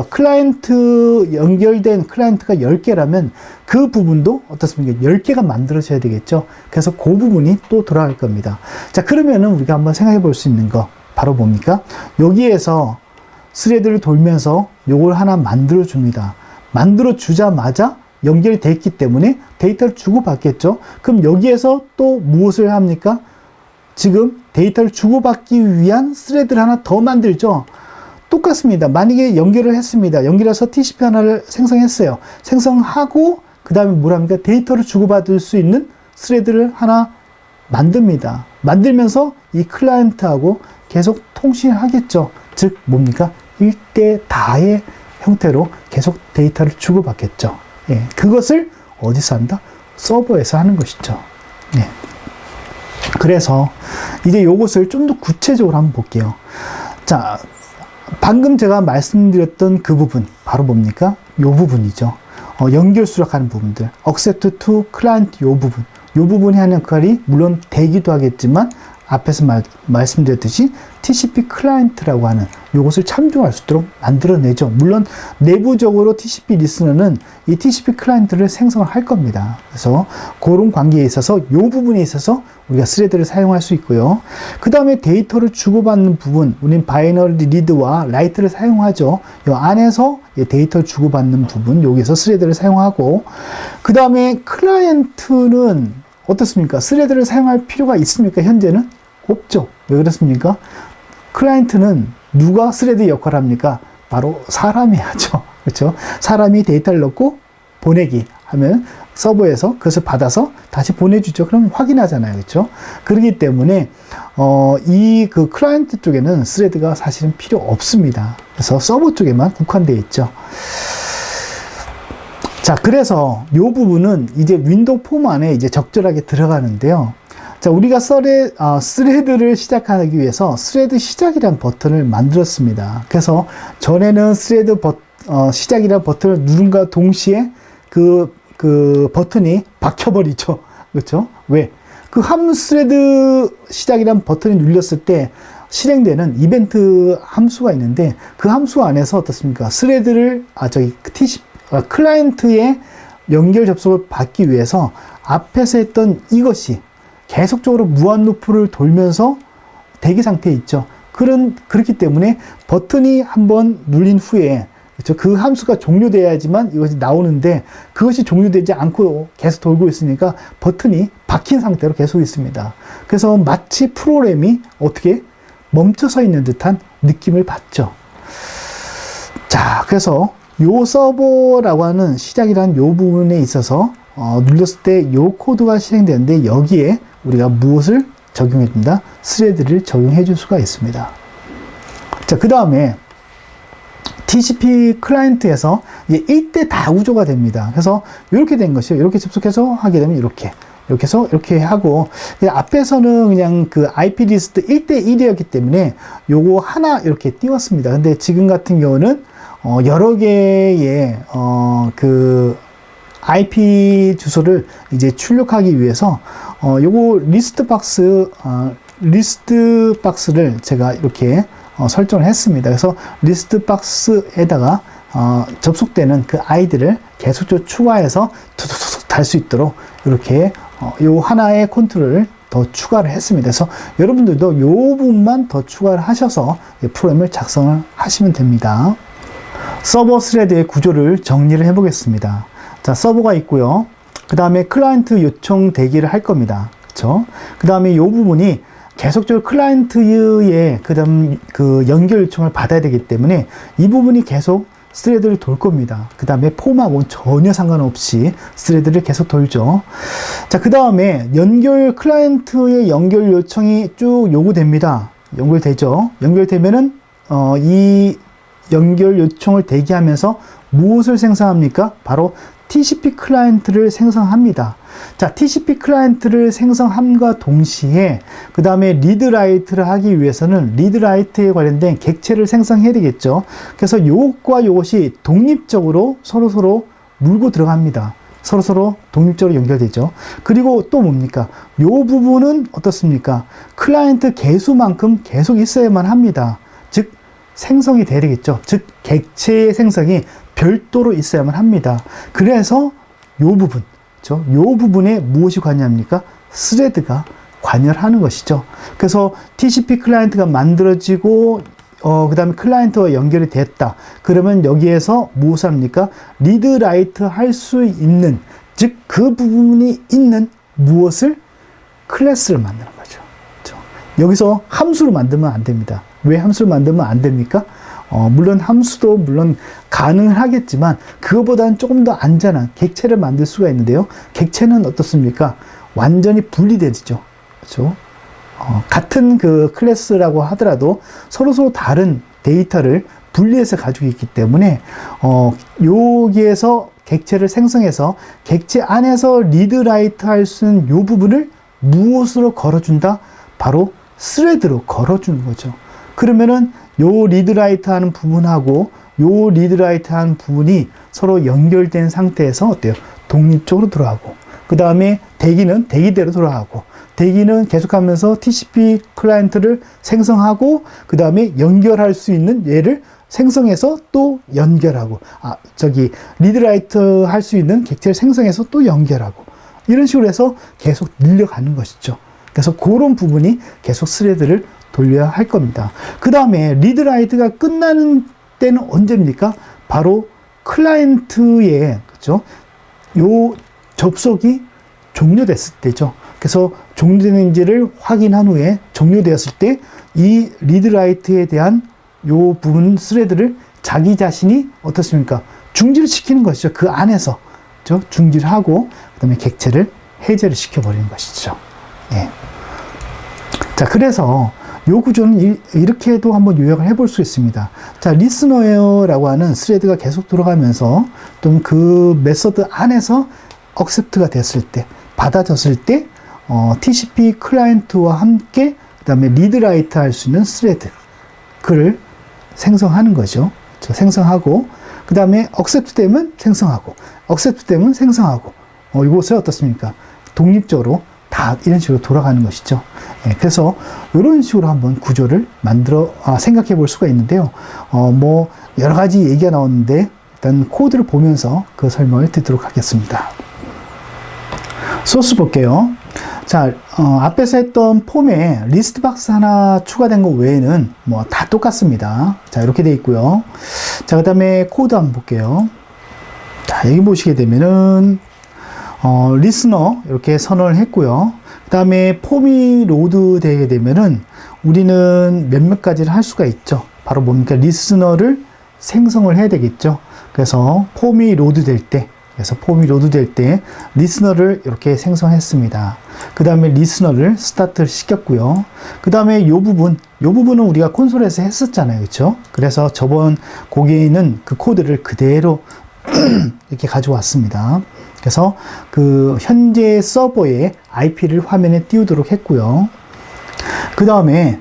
클라이언트 연결된 클라이언트가 10개라면 그 부분도 어떻습니까? 10개가 만들어져야 되겠죠. 그래서 그 부분이 또 돌아갈 겁니다. 자, 그러면은 우리가 한번 생각해 볼 수 있는 거 바로 뭡니까? 여기에서 스레드를 돌면서 요걸 하나 만들어 줍니다. 만들어 주자마자 연결이 됐기 때문에 데이터를 주고받겠죠. 그럼 여기에서 또 무엇을 합니까? 지금 데이터를 주고받기 위한 스레드를 하나 더 만들죠. 똑같습니다. 만약에 연결을 했습니다. 연결해서 TCP 하나를 생성했어요. 생성하고 그 다음에 뭘 합니까? 데이터를 주고받을 수 있는 스레드를 하나 만듭니다. 만들면서 이 클라이언트하고 계속 통신하겠죠. 즉 뭡니까? 1대 다의 형태로 계속 데이터를 주고받겠죠. 예, 그것을 어디서 한다? 서버에서 하는 것이죠. 예. 그래서 이제 요것을 좀 더 구체적으로 한번 볼게요. 자, 방금 제가 말씀드렸던 그 부분 바로 뭡니까? 요 부분이죠. 연결 수락하는 부분들, accept to client 요 부분, 요 부분이 하는 역할이 물론 되기도 하겠지만 앞에서 말씀드렸듯이 TCP 클라이언트라고 하는 요것을 참조할 수 있도록 만들어내죠. 물론 내부적으로 TCP 리스너는 이 TCP 클라이언트를 생성을 할 겁니다. 그래서 그런 관계에 있어서 요 부분에 있어서 우리가 스레드를 사용할 수 있고요. 그 다음에 데이터를 주고받는 부분, 우리는 바이너리 리드와 라이트를 사용하죠. 요 안에서 데이터를 주고받는 부분, 여기서 스레드를 사용하고, 그 다음에 클라이언트는 어떻습니까? 스레드를 사용할 필요가 있습니까? 현재는? 없죠. 왜 그렇습니까? 클라이언트는 누가 스레드 역할을 합니까? 바로 사람이 하죠. 그렇죠? 사람이 데이터를 넣고 보내기 하면 서버에서 그것을 받아서 다시 보내주죠. 그럼 확인하잖아요. 그렇죠? 그렇기 때문에 이 그 클라이언트 쪽에는 스레드가 사실은 필요 없습니다. 그래서 서버 쪽에만 국한되어 있죠. 자, 그래서 이 부분은 이제 윈도우 폼 안에 이제 적절하게 들어가는데요. 자, 우리가 스레드를 시작하기 위해서 스레드 시작이라는 버튼을 만들었습니다. 그래서 전에는 스레드 시작이라는 버튼을 누른과 동시에 그 버튼이 박혀버리죠. 그렇죠? 왜? 그 스레드 시작이라는 버튼이 눌렸을 때 실행되는 이벤트 함수가 있는데 그 함수 안에서 어떻습니까? 스레드를, 클라이언트의 연결 접속을 받기 위해서 앞에서 했던 이것이 계속적으로 무한 루프를 돌면서 대기 상태에 있죠. 그렇기 때문에 버튼이 한번 눌린 후에, 그렇죠? 그 함수가 종료돼야지만 이것이 나오는데 그것이 종료되지 않고 계속 돌고 있으니까 버튼이 박힌 상태로 계속 있습니다. 그래서 마치 프로그램이 어떻게 멈춰서 있는 듯한 느낌을 받죠. 자, 그래서 요 서버라고 하는 시작이라는 요 부분에 있어서 눌렀을 때 요 코드가 실행되는데 여기에 우리가 무엇을 적용해 줍니다? 스레드를 적용해 줄 수가 있습니다. 자, 그 다음에 TCP 클라이언트에서 이제 1대 다 구조가 됩니다. 그래서 이렇게 된 것이요. 이렇게 접속해서 하게 되면 이렇게 해서 이렇게 하고, 앞에서는 그냥 그 IP 리스트 1대 1이었기 때문에 요거 하나 이렇게 띄웠습니다. 근데 지금 같은 경우는 여러 개의 그 IP 주소를 이제 출력하기 위해서 요거 리스트 박스를 제가 이렇게 설정을 했습니다. 그래서 리스트 박스에다가 접속되는 그 아이디를 계속적으로 추가해서 툭툭툭 달 수 있도록 이렇게 요 하나의 컨트롤을 더 추가를 했습니다. 그래서 여러분들도 요 부분만 더 추가를 하셔서 프로그램을 작성을 하시면 됩니다. 서버 스레드의 구조를 정리를 해보겠습니다. 자, 서버가 있고요. 그 다음에 클라이언트 요청 대기를 할 겁니다. 그쵸? 그 다음에 이 부분이 계속적으로 클라이언트의 그 연결 요청을 받아야 되기 때문에 이 부분이 계속 스레드를 돌 겁니다. 그 다음에 폼하고는 전혀 상관없이 스레드를 계속 돌죠. 자, 그 다음에 클라이언트의 연결 요청이 쭉 요구됩니다. 연결되죠. 연결되면은 이 연결 요청을 대기하면서 무엇을 생성합니까? 바로 TCP 클라이언트를 생성합니다. 자, TCP 클라이언트를 생성함과 동시에 그 다음에 리드 라이트를 하기 위해서는 리드 라이트에 관련된 객체를 생성해야 되겠죠. 그래서 이것과 이것이 독립적으로 서로 물고 들어갑니다. 서로 독립적으로 연결되죠. 그리고 또 뭡니까? 이 부분은 어떻습니까? 클라이언트 개수만큼 계속 있어야만 합니다. 즉 생성이 돼야 되겠죠. 즉 객체의 생성이 별도로 있어야만 합니다. 그래서 요 부분, 그렇죠? 요 부분에 무엇이 관여합니까? 스레드가 관여를 하는 것이죠. 그래서 TCP 클라이언트가 만들어지고 그 다음에 클라이언트와 연결이 됐다. 그러면 여기에서 무엇을 합니까? 리드 라이트 할 수 있는, 즉 그 부분이 있는 무엇을? 클래스를 만드는 거죠. 그렇죠? 여기서 함수를 만들면 안 됩니다. 왜 함수를 만들면 안 됩니까? 물론 함수도 물론 가능은 하겠지만 그거보다는 조금 더 안전한 객체를 만들 수가 있는데요. 객체는 어떻습니까? 완전히 분리되죠. 그렇죠? 같은 그 클래스라고 하더라도 서로 다른 데이터를 분리해서 가지고 있기 때문에 여기에서 객체를 생성해서 객체 안에서 리드 라이트 할 수 있는 요 부분을 무엇으로 걸어준다? 바로 스레드로 걸어주는 거죠. 그러면은 요 리드 라이트 하는 부분하고 요 리드 라이트 하는 부분이 서로 연결된 상태에서 어때요? 독립적으로 돌아가고, 그 다음에 대기는 대기대로 돌아가고, 대기는 계속하면서 TCP 클라이언트를 생성하고, 그 다음에 연결할 수 있는 얘를 생성해서 또 연결하고, 리드 라이트 할 수 있는 객체를 생성해서 또 연결하고, 이런 식으로 해서 계속 늘려가는 것이죠. 그래서 그런 부분이 계속 스레드를 돌려야 할 겁니다. 그 다음에 리드 라이트가 끝나는 때는 언제입니까? 바로 클라이언트의, 그죠? 요 접속이 종료됐을 때죠. 그래서 종료되는지를 확인한 후에 종료되었을 때 이 리드 라이트에 대한 요 부분 스레드를 자기 자신이 어떻습니까? 중지를 시키는 것이죠. 그 안에서. 그죠? 중지를 하고, 그 다음에 객체를 해제를 시켜버리는 것이죠. 예. 자, 그래서 요 구조는 이렇게도 한번 요약을 해볼 수 있습니다. 자, 리스너웨어라고 하는 스레드가 계속 돌아가면서 또 그 메서드 안에서 억셉트가 됐을 때, 받아졌을 때, TCP 클라이언트와 함께 그 다음에 리드 라이트 할 수 있는 스레드, 그를 생성하는 거죠. 생성하고, 그 다음에 억셉트 되면 생성하고, 억셉트 되면 생성하고, 이곳에 어떻습니까? 독립적으로 다 이런 식으로 돌아가는 것이죠. 예, 그래서 이런 식으로 한번 구조를 생각해 볼 수가 있는데요. 여러 가지 얘기가 나오는데, 일단 코드를 보면서 그 설명을 드리도록 하겠습니다. 소스 볼게요. 자, 앞에서 했던 폼에 리스트 박스 하나 추가된 것 외에는 다 똑같습니다. 자, 이렇게 돼 있고요. 자, 그 다음에 코드 한번 볼게요. 자, 여기 보시게 되면은, 리스너 이렇게 선언을 했고요. 그 다음에 폼이 로드 되게 되면은 우리는 몇몇 가지를 할 수가 있죠. 바로 뭡니까? 리스너를 생성을 해야 되겠죠. 그래서 폼이 로드 될 때, 리스너를 이렇게 생성했습니다. 그 다음에 리스너를 스타트를 시켰고요. 그 다음에 요 부분은 우리가 콘솔에서 했었잖아요. 그렇죠? 그래서 저번 거기에 있는 그 코드를 그대로 이렇게 가져왔습니다. 그래서 그 현재 서버의 IP를 화면에 띄우도록 했고요. 그 다음에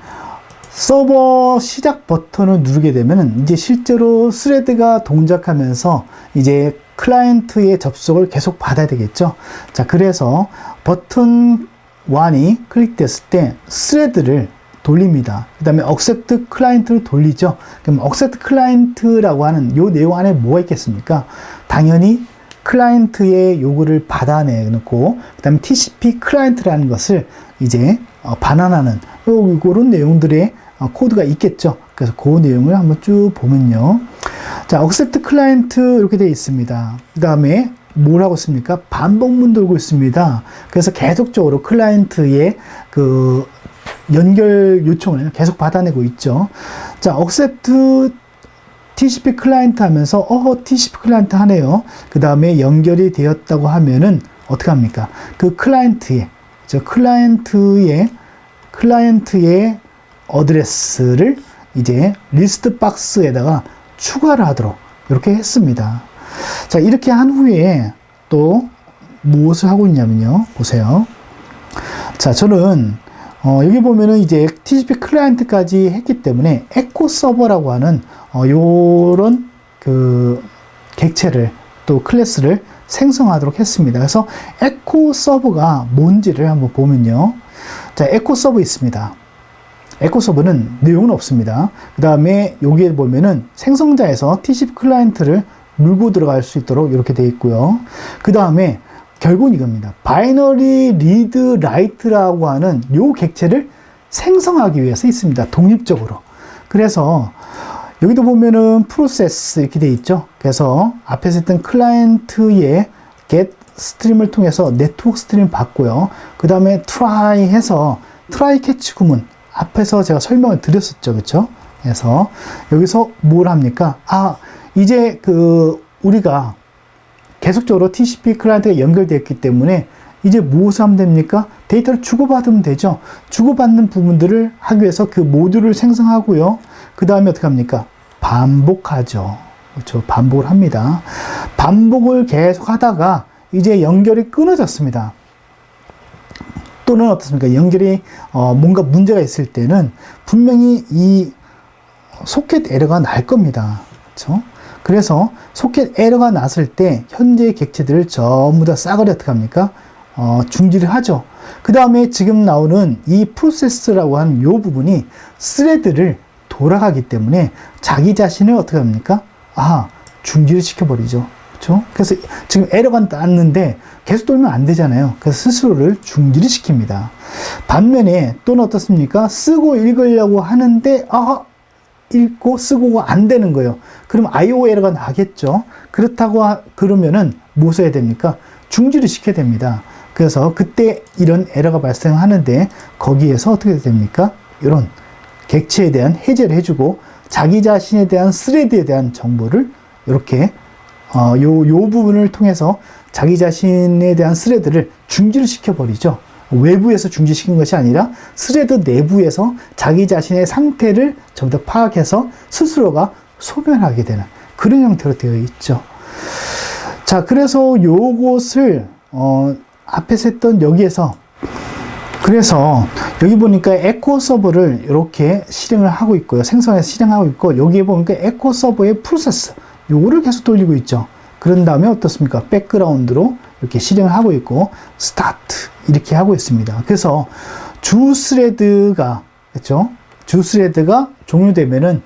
서버 시작 버튼을 누르게 되면 이제 실제로 스레드가 동작하면서 이제 클라이언트의 접속을 계속 받아야 되겠죠. 자, 그래서 버튼 1이 클릭됐을 때 스레드를 돌립니다. 그 다음에 accept 클라이언트를 돌리죠. 그럼 accept 클라이언트라고 하는 요 내용 안에 뭐가 있겠습니까? 당연히 클라이언트의 요구를 받아내놓고, 그 다음에 TCP 클라이언트라는 것을 이제 반환하는 그런 내용들의 코드가 있겠죠. 그래서 그 내용을 한번 쭉 보면요. 자, accept 클라이언트 이렇게 되어 있습니다. 그 다음에 뭘 하고 있습니까? 반복문 돌고 있습니다. 그래서 계속적으로 클라이언트의 그 연결 요청을 계속 받아내고 있죠. 자, accept TCP 클라이언트 하면서 TCP 클라이언트 하네요. 그 다음에 연결이 되었다고 하면은 어떻게 합니까? 그 클라이언트의 어드레스를 이제 리스트 박스에다가 추가를 하도록 이렇게 했습니다. 자, 이렇게 한 후에 또 무엇을 하고 있냐면요. 보세요. 자, 저는 여기 보면은 이제 TCP 클라이언트까지 했기 때문에 에코 서버라고 하는 요런 그 객체를 또 클래스를 생성하도록 했습니다. 그래서 에코 서버가 뭔지를 한번 보면요. 자, 에코 서버 있습니다. 에코 서버는 내용은 없습니다. 그 다음에 여기에 보면은 생성자에서 TCP 클라이언트를 물고 들어갈 수 있도록 이렇게 되어 있고요. 그 다음에 결국은 이겁니다. 바이너리 리드 라이트라고 하는 요 객체를 생성하기 위해서 있습니다. 독립적으로. 그래서 여기도 보면은 프로세스 이렇게 되어 있죠. 그래서 앞에서 했던 클라이언트의 get 스트림을 통해서 네트워크 스트림 받고요. 그 다음에 try 해서 try catch 구문 앞에서 제가 설명을 드렸었죠. 그렇죠? 그래서 여기서 뭘 합니까? 이제 우리가 계속적으로 TCP 클라이언트가 연결되었기 때문에 이제 무엇을 하면 됩니까? 데이터를 주고받으면 되죠. 주고받는 부분들을 하기 위해서 그 모듈을 생성하고요. 그 다음에 어떻게 합니까? 반복하죠. 그렇죠. 반복을 합니다. 반복을 계속 하다가 이제 연결이 끊어졌습니다. 또는 어떻습니까? 연결이 뭔가 문제가 있을 때는 분명히 이 소켓 에러가 날 겁니다. 그렇죠? 그래서 소켓 에러가 났을 때 현재의 객체들을 전부 다 싸그리 어떻게 합니까? 중지를 하죠. 그 다음에 지금 나오는 이 프로세스라고 하는 이 부분이 스레드를 돌아가기 때문에 자기 자신을 어떻게 합니까? 중지를 시켜버리죠. 그렇죠? 그래서 지금 에러가 났는데 계속 돌면 안 되잖아요. 그래서 스스로를 중지를 시킵니다. 반면에 또는 어떻습니까? 쓰고 읽으려고 하는데 읽고 쓰고가 안 되는 거예요. 그럼 IO 에러가 나겠죠. 그렇다고 그러면은 뭐 써야 됩니까? 중지를 시켜야 됩니다. 그래서 그때 이런 에러가 발생하는데 거기에서 어떻게 됩니까? 이런 객체에 대한 해제를 해주고 자기 자신에 대한 스레드에 대한 정보를 이렇게 요 부분을 통해서 자기 자신에 대한 스레드를 중지를 시켜버리죠. 외부에서 중지시킨 것이 아니라 스레드 내부에서 자기 자신의 상태를 전부 다 파악해서 스스로가 소멸하게 되는 그런 형태로 되어 있죠. 자, 그래서 요것을 앞에서 했던 여기에서 그래서 여기 보니까 에코 서버를 이렇게 실행을 하고 있고요. 생성해서 실행하고 있고 여기에 보니까 에코 서버의 프로세스 요거를 계속 돌리고 있죠. 그런 다음에 어떻습니까? 백그라운드로 이렇게 실행을 하고 있고 스타트 이렇게 하고 있습니다. 그래서 주 스레드가 그렇죠? 주 스레드가 종료되면은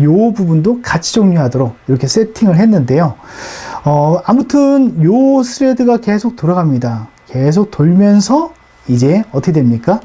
요 부분도 같이 종료하도록 이렇게 세팅을 했는데요. 아무튼 요 스레드가 계속 돌아갑니다. 계속 돌면서 이제 어떻게 됩니까?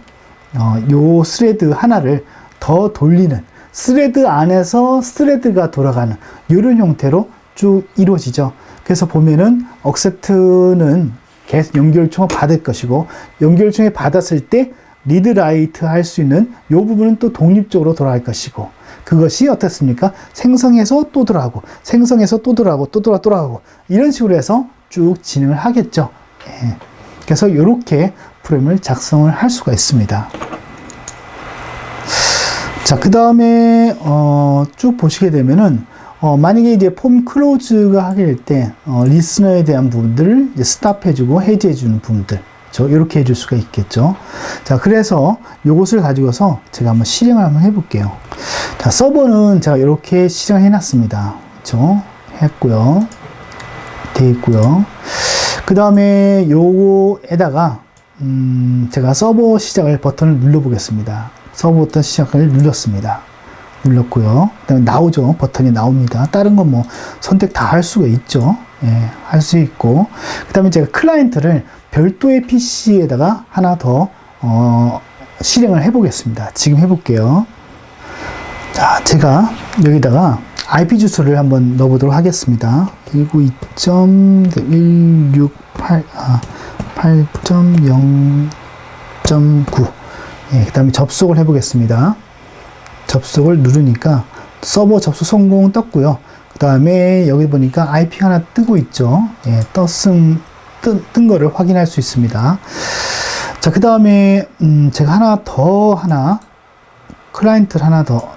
요 스레드 하나를 더 돌리는 스레드 안에서 스레드가 돌아가는 이런 형태로 쭉 이루어지죠. 그래서 보면은 accept는 계속 연결 요청을 받을 것이고 연결 요청을 받았을 때 리드 라이트 할 수 있는 이 부분은 또 독립적으로 돌아갈 것이고 그것이 어떻습니까? 생성해서 또 돌아가고 생성해서 또 돌아가고 또 돌아가고 이런 식으로 해서 쭉 진행을 하겠죠. 예. 그래서 이렇게 프로그램을 작성을 할 수가 있습니다. 자, 그 다음에 쭉 보시게 되면은 만약에 이제 폼 클로즈가 하게 될 때 리스너에 대한 부분들을 이제 스탑해주고 해제해주는 부분들 이렇게 해줄 수가 있겠죠. 자, 그래서 요것을 가지고서 제가 한번 실행을 한번 해볼게요. 자, 서버는 제가 이렇게 실행을 해놨습니다. 그렇죠? 했고요. 돼 있고요. 그 다음에 요거에다가 제가 서버 시작을 버튼을 눌러 보겠습니다. 서버 버튼 시작을 눌렀습니다. 눌렀고요. 그 다음에 나오죠. 버튼이 나옵니다. 다른 건 뭐 선택 다 할 수가 있죠. 예, 할 수 있고. 그 다음에 제가 클라이언트를 별도의 PC에다가 하나 더 실행을 해 보겠습니다. 지금 해볼게요. 자, 제가 여기다가 IP 주소를 한번 넣어보도록 하겠습니다. 192.168.0.9 예, 그 다음에 접속을 해보겠습니다. 접속을 누르니까 서버 접속 성공 떴고요. 그 다음에 여기 보니까 IP가 하나 뜨고 있죠. 예, 뜬 거를 확인할 수 있습니다. 자, 그 다음에 제가 클라이언트를 하나 더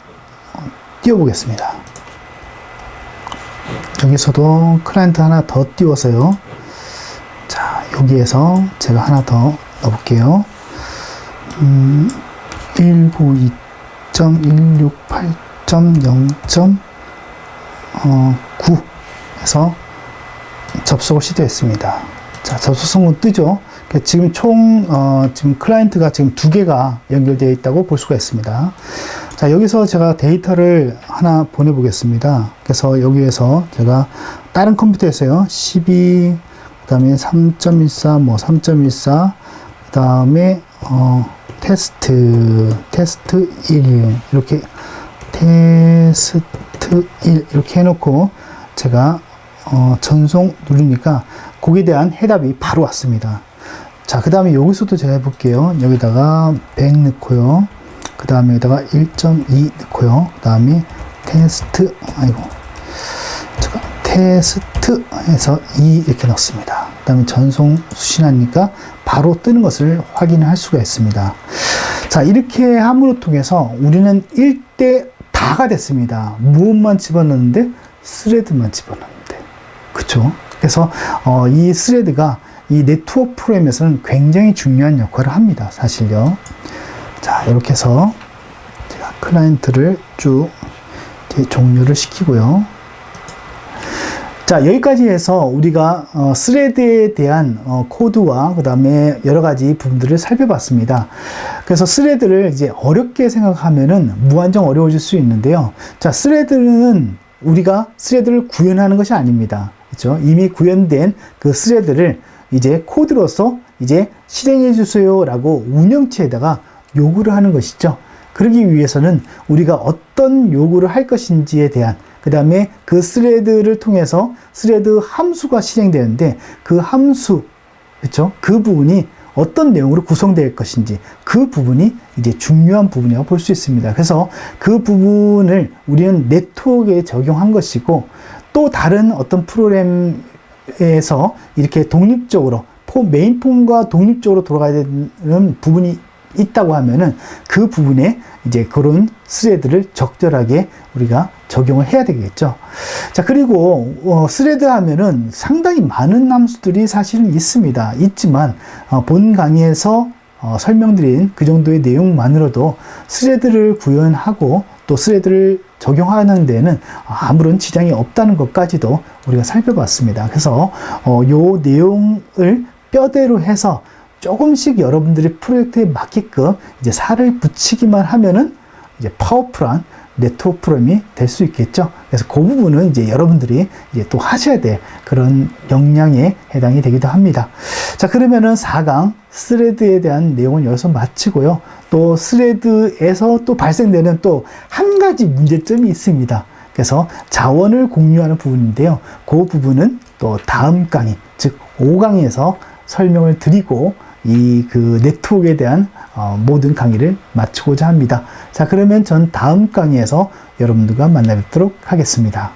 띄워보겠습니다. 여기서도 클라이언트 하나 더 띄워서요. 자, 여기에서 제가 하나 더 넣어볼게요. 192.168.0.9 해서 접속을 시도했습니다. 자, 접속 성공 뜨죠. 지금 지금 클라이언트가 지금 2개가 연결되어 있다고 볼 수가 있습니다. 자, 여기서 제가 데이터를 하나 보내보겠습니다. 그래서 여기에서 제가 다른 컴퓨터에서요, 12, 그 다음에 3.14, 3.14, 그 다음에, 테스트 1, 이렇게, 테스트 1, 이렇게 해놓고, 제가, 전송 누르니까, 거기에 대한 해답이 바로 왔습니다. 자, 그 다음에 여기서도 제가 해볼게요. 여기다가 100 넣고요. 그 다음에 여기다가 1.2 넣고요. 그 다음에 테스트 해서 2 이렇게 넣습니다. 그 다음에 전송 수신하니까 바로 뜨는 것을 확인할 수가 있습니다. 자, 이렇게 함으로 통해서 우리는 1대 다가 됐습니다. 무엇만 집어넣는데? 스레드만 집어넣는데. 그쵸? 그래서 이 스레드가 이 네트워크 프로그램에서는 굉장히 중요한 역할을 합니다. 사실요. 자, 이렇게 해서 제가 클라이언트를 쭉 종료를 시키고요. 자, 여기까지 해서 우리가 스레드에 대한 코드와 그 다음에 여러 가지 부분들을 살펴봤습니다. 그래서 스레드를 이제 어렵게 생각하면은 무한정 어려워질 수 있는데요. 자, 스레드는 우리가 스레드를 구현하는 것이 아닙니다. 그렇죠? 이미 구현된 그 스레드를 이제 코드로서 이제 실행해 주세요라고 운영체에다가 요구를 하는 것이죠. 그러기 위해서는 우리가 어떤 요구를 할 것인지에 대한, 그 다음에 그 스레드를 통해서 스레드 함수가 실행되는데 그 함수, 그렇죠? 그 부분이 어떤 내용으로 구성될 것인지, 그 부분이 이제 중요한 부분이라고 볼 수 있습니다. 그래서 그 부분을 우리는 네트워크에 적용한 것이고, 또 다른 어떤 프로그램에서 이렇게 독립적으로 메인폼과 독립적으로 돌아가야 되는 부분이 있다고 하면은 그 부분에 이제 그런 스레드를 적절하게 우리가 적용을 해야 되겠죠. 자, 그리고 스레드 하면은 상당히 많은 함수들이 사실은 있지만 본 강의에서 설명드린 그 정도의 내용만으로도 스레드를 구현하고 또 스레드를 적용하는 데는 아무런 지장이 없다는 것까지도 우리가 살펴봤습니다. 그래서 요 내용을 뼈대로 해서 조금씩 여러분들이 프로젝트에 맞게끔 이제 살을 붙이기만 하면은 이제 파워풀한 네트워크 프로그램이 될 수 있겠죠. 그래서 그 부분은 이제 여러분들이 이제 또 하셔야 될 그런 역량에 해당이 되기도 합니다. 자, 그러면은 4강 스레드에 대한 내용은 여기서 마치고요. 또 스레드에서 또 발생되는 또 한 가지 문제점이 있습니다. 그래서 자원을 공유하는 부분인데요. 그 부분은 또 다음 강의, 즉 5강에서 설명을 드리고 이 그 네트워크에 대한 모든 강의를 마치고자 합니다. 자, 그러면 전 다음 강의에서 여러분들과 만나 뵙도록 하겠습니다.